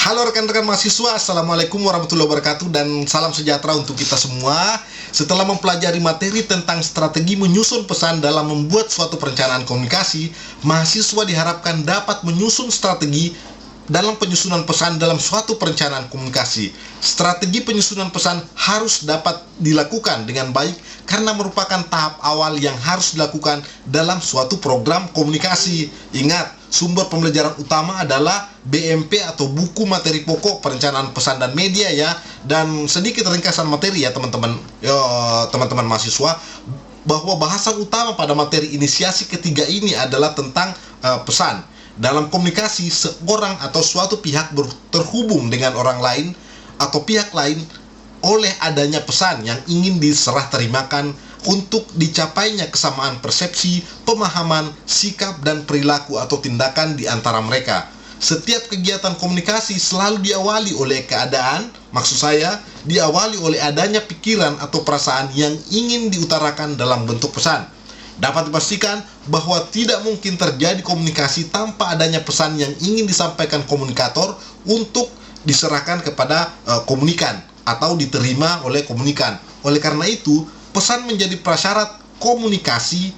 Halo rekan-rekan mahasiswa, Assalamualaikum warahmatullahi wabarakatuh, dan salam sejahtera untuk kita semua. Setelah mempelajari materi tentang strategi menyusun pesan dalam membuat suatu perencanaan komunikasi, mahasiswa diharapkan dapat menyusun strategi dalam penyusunan pesan dalam suatu perencanaan komunikasi. Strategi penyusunan pesan harus dapat dilakukan dengan baik karena merupakan tahap awal yang harus dilakukan dalam suatu program komunikasi. Ingat, sumber pembelajaran utama adalah BMP atau buku materi pokok perencanaan pesan dan media ya. Dan sedikit ringkasan materi ya teman-teman mahasiswa, bahwa bahasan utama pada materi inisiasi ketiga ini adalah tentang pesan. Dalam komunikasi, seorang atau suatu pihak terhubung dengan orang lain atau pihak lain oleh adanya pesan yang ingin diserah terimakan untuk dicapainya kesamaan persepsi, pemahaman, sikap, dan perilaku atau tindakan di antara mereka. Setiap kegiatan komunikasi selalu diawali oleh keadaan, maksud saya, diawali oleh adanya pikiran atau perasaan yang ingin diutarakan dalam bentuk pesan. Dapat dipastikan bahwa tidak mungkin terjadi komunikasi tanpa adanya pesan yang ingin disampaikan komunikator untuk diserahkan kepada komunikan atau diterima oleh komunikan. Oleh karena itu, pesan menjadi prasyarat komunikasi,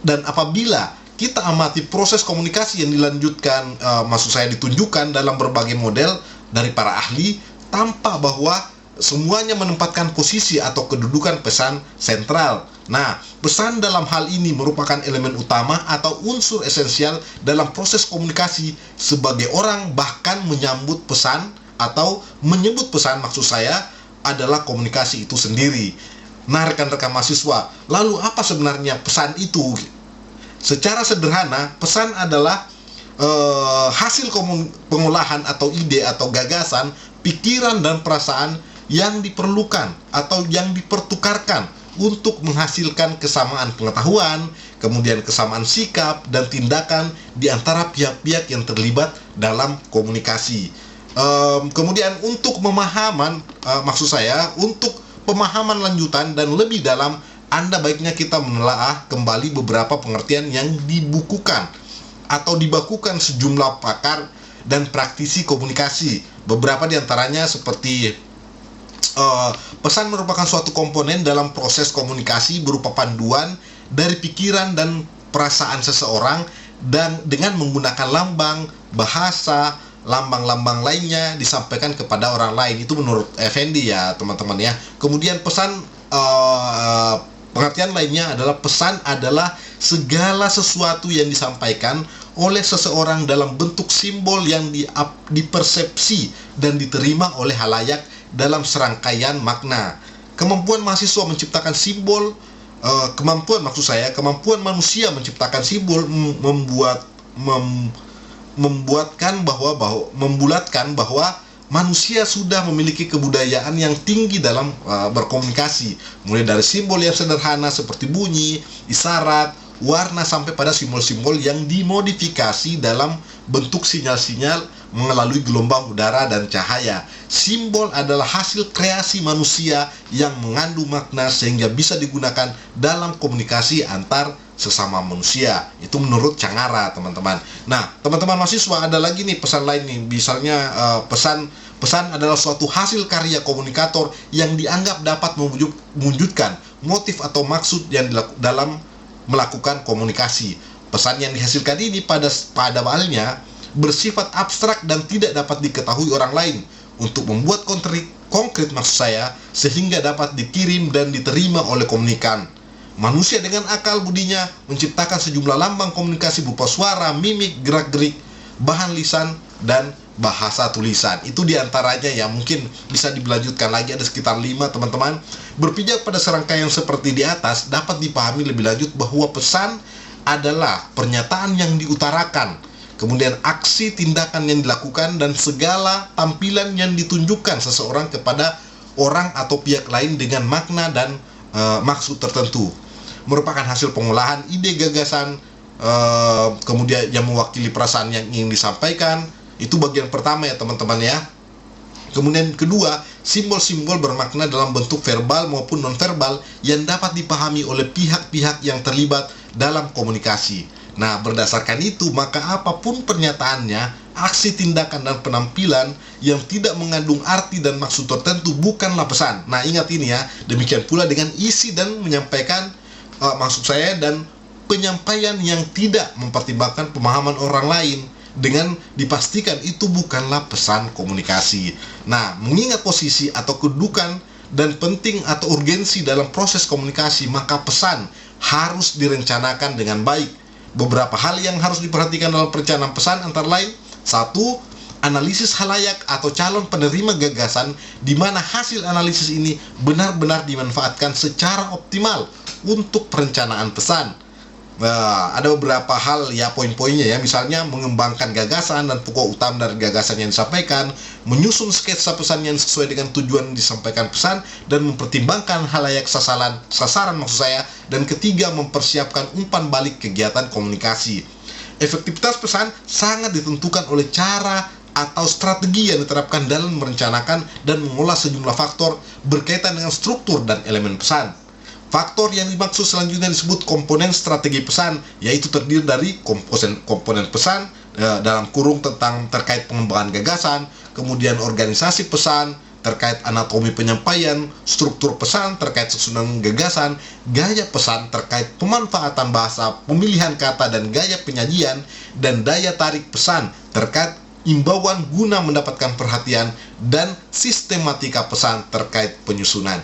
dan apabila kita amati proses komunikasi yang dilanjutkan, maksud saya ditunjukkan dalam berbagai model dari para ahli, tampak bahwa semuanya menempatkan posisi atau kedudukan pesan sentral. Nah, pesan dalam hal ini merupakan elemen utama atau unsur esensial dalam proses komunikasi. Sebagai orang bahkan menyambut pesan atau menyebut pesan, maksud saya, adalah komunikasi itu sendiri. Nah, rekan-rekan mahasiswa, lalu apa sebenarnya pesan itu? Secara sederhana, pesan adalah hasil pengolahan atau ide atau gagasan, pikiran dan perasaan yang diperlukan atau yang dipertukarkan untuk menghasilkan kesamaan pengetahuan, kemudian kesamaan sikap dan tindakan di antara pihak-pihak yang terlibat dalam komunikasi. Kemudian untuk pemahaman, maksud saya, untuk pemahaman lanjutan dan lebih dalam, Anda baiknya kita menelaah kembali beberapa pengertian yang dibukukan atau dibakukan sejumlah pakar dan praktisi komunikasi. Beberapa diantaranya seperti pesan merupakan suatu komponen dalam proses komunikasi berupa panduan dari pikiran dan perasaan seseorang dan dengan menggunakan lambang, bahasa, lambang-lambang lainnya disampaikan kepada orang lain. Itu menurut Effendi ya teman-teman ya. Kemudian pesan, pengertian lainnya adalah pesan adalah segala sesuatu yang disampaikan oleh seseorang dalam bentuk simbol yang dipersepsi dan diterima oleh halayak dalam serangkaian makna. Kemampuan mahasiswa menciptakan simbol, kemampuan manusia menciptakan simbol membulatkan bahwa manusia sudah memiliki kebudayaan yang tinggi dalam berkomunikasi, mulai dari simbol yang sederhana seperti bunyi, isyarat, warna, sampai pada simbol-simbol yang dimodifikasi dalam bentuk sinyal-sinyal melalui gelombang udara dan cahaya. Simbol adalah hasil kreasi manusia yang mengandung makna sehingga bisa digunakan dalam komunikasi antar sesama manusia. Itu menurut Cangara, teman-teman. Nah, teman-teman mahasiswa, ada lagi nih pesan lain nih. Misalnya pesan adalah suatu hasil karya komunikator yang dianggap dapat mewujudkan motif atau maksud yang dalam melakukan komunikasi. Pesan yang dihasilkan ini pada awalnya bersifat abstrak dan tidak dapat diketahui orang lain. Untuk membuat konkret maksud saya, sehingga dapat dikirim dan diterima oleh komunikan. Manusia dengan akal budinya menciptakan sejumlah lambang komunikasi berupa suara, mimik, gerak-gerik, bahan lisan, dan bahasa tulisan. Itu diantaranya ya, mungkin bisa dilanjutkan lagi, ada sekitar 5 teman-teman. Berpijak pada serangkaian seperti di atas, dapat dipahami lebih lanjut bahwa pesan adalah pernyataan yang diutarakan, kemudian aksi tindakan yang dilakukan, dan segala tampilan yang ditunjukkan seseorang kepada orang atau pihak lain dengan makna dan maksud tertentu. Merupakan hasil pengolahan ide gagasan, kemudian yang mewakili perasaan yang ingin disampaikan. Itu bagian pertama ya teman-teman ya. Kemudian kedua, simbol-simbol bermakna dalam bentuk verbal maupun nonverbal yang dapat dipahami oleh pihak-pihak yang terlibat dalam komunikasi. Nah, berdasarkan itu, maka apapun pernyataannya, aksi, tindakan, dan penampilan yang tidak mengandung arti dan maksud tertentu bukanlah pesan. Nah, ingat ini ya. Demikian pula dengan isi dan menyampaikan, maksud saya, dan penyampaian yang tidak mempertimbangkan pemahaman orang lain, dengan dipastikan itu bukanlah pesan komunikasi. Nah, mengingat posisi atau kedudukan dan penting atau urgensi dalam proses komunikasi, maka pesan harus direncanakan dengan baik. Beberapa hal yang harus diperhatikan dalam perencanaan pesan antara lain: 1. Analisis halayak atau calon penerima gagasan, di mana hasil analisis ini benar-benar dimanfaatkan secara optimal untuk perencanaan pesan. Ada beberapa hal ya, poin-poinnya ya, misalnya mengembangkan gagasan dan pokok utama dari gagasan yang disampaikan, menyusun sketsa pesan yang sesuai dengan tujuan yang disampaikan pesan, dan mempertimbangkan halayak sasaran maksud saya, dan ketiga, mempersiapkan umpan balik kegiatan komunikasi. Efektivitas pesan sangat ditentukan oleh cara atau strategi yang diterapkan dalam merencanakan dan mengolah sejumlah faktor berkaitan dengan struktur dan elemen pesan. Faktor yang dimaksud selanjutnya disebut komponen strategi pesan, yaitu terdiri dari komponen pesan dalam kurung tentang terkait pengembangan gagasan, kemudian organisasi pesan terkait anatomi penyampaian, struktur pesan terkait susunan gagasan, gaya pesan terkait pemanfaatan bahasa, pemilihan kata dan gaya penyajian, dan daya tarik pesan terkait imbauan guna mendapatkan perhatian, dan sistematika pesan terkait penyusunan.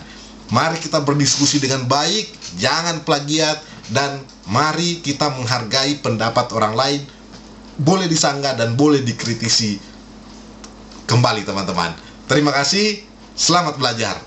Mari kita berdiskusi dengan baik, jangan plagiat, dan mari kita menghargai pendapat orang lain. Boleh disanggah dan boleh dikritisi kembali teman-teman. Terima kasih, selamat belajar.